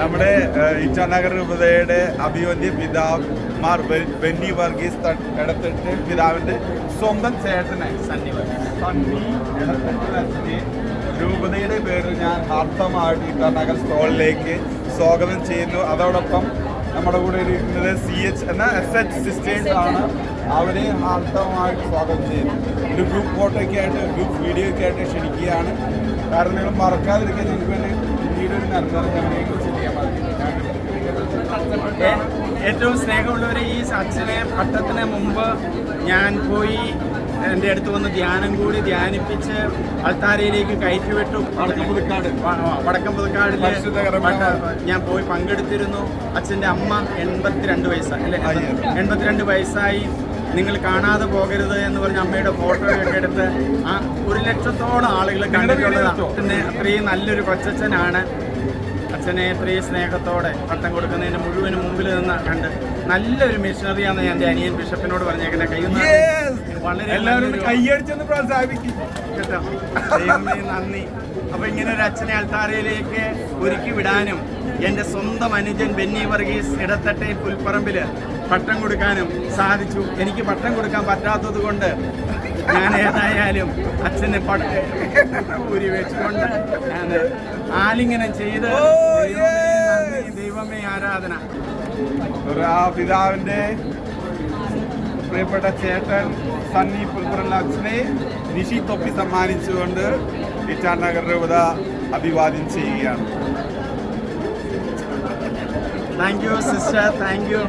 നമ്മുടെ ഇച്ചാനഗർ രൂപതയുടെ അഭിവന്യ പിതാവ് മാർ ബെന്നി വർഗീസ് എടത്തെട്ട് പിതാവിന്റെ സ്വന്തം ചേട്ടനെ സണ്ണി എടത്തെട്ട് രൂപതയുടെ പേരിൽ ഞാൻ ആർത്തമായിട്ട് ഇച്ചാനഗർ സ്റ്റോളിലേക്ക് സ്വാഗതം ചെയ്യുന്നു. അതോടൊപ്പം നമ്മുടെ കൂടെ ഇരിക്കുന്നത് CH എന്ന SH സിസ്റ്റേഴ്സ് ആണ്. അവരെ ആർത്തമായിട്ട് സ്വാഗതം ചെയ്യുന്നു. ഒരു ഗ്രൂപ്പ് ഫോട്ടോയ്ക്കായിട്ട് ഗ്രൂപ്പ് വീഡിയോയ്ക്ക് ആയിട്ട് ക്ഷണിക്കുകയാണ്. കാരണം നിങ്ങൾ മറക്കാതിരിക്കാൻ നിങ്ങൾക്ക് വേണ്ടി പിന്നീട് ഒരു നന്ദി ചെയ്യാൻ മതി. ഏറ്റവും സ്നേഹമുള്ളവരെ, ഈ അച്ഛനെ പട്ടത്തിന് മുമ്പ് ഞാൻ പോയി എൻ്റെ അടുത്ത് വന്ന് ധ്യാനം കൂടി ധ്യാനിപ്പിച്ച് അൾത്താരയിലേക്ക് കയറ്റിവിട്ടു. വടക്കംപുതുക്കാടിൽ ഞാൻ പോയി പങ്കെടുത്തിരുന്നു. അച്ഛൻ്റെ അമ്മ 82 വയസ്സായി അല്ലേ, 82 വയസ്സായി. നിങ്ങൾ കാണാതെ പോകരുത് എന്ന് പറഞ്ഞ അമ്മയുടെ ഫോട്ടോയൊക്കെ എടുത്ത് 1 ലക്ഷത്തോളം ആളുകൾ കണ്ടിട്ടുള്ളതാണ്. പിന്നെ അത്രയും നല്ലൊരു കൊച്ചച്ഛനാണ്. അച്ഛനെ ഇത്രയും സ്നേഹത്തോടെ പട്ടം കൊടുക്കുന്നതിന് മുഴുവനും മുമ്പിൽ നിന്ന് കണ്ട് നല്ലൊരു മിഷണറിയാണെന്ന് ഞാൻ എൻ്റെ അനിയൻ ബിഷപ്പിനോട് പറഞ്ഞേക്കണേ. വളരെ കൈയടിച്ചെന്ന് പ്രോത്സാഹിപ്പിക്കും കേട്ടോ. ദൈവമേ നന്ദി. അപ്പൊ ഇങ്ങനെ ഒരു അച്ഛനെ അൾത്താരയിലേക്ക് ഒരുക്കി വിടാനും എൻ്റെ സ്വന്തം അനുജൻ ബെന്നി വർഗീസ് ഇടത്തട്ടെ പുൽപ്പറമ്പില് പട്ടം കൊടുക്കാനും സാധിച്ചു. എനിക്ക് പട്ടം കൊടുക്കാൻ പറ്റാത്തത് കൊണ്ട് ഞാൻ ഏതായാലും അച്ഛനെ ഊരി വെച്ചുകൊണ്ട് ഞാൻ ആലിംഗനം ചെയ്ത് ദൈവമേ ആരാധന. പിതാവിന്റെ പ്രിയപ്പെട്ട ചേട്ടൻ സണ്ണി പുൽപ്പറമ്പ് അച്ഛനെ നിഷി തൊപ്പി സമ്മാനിച്ചുകൊണ്ട് ഇച്ചാനഗർ രൂപത അഭിവാദ്യം ചെയ്യുകയാണ്. Thank you sister, thank you.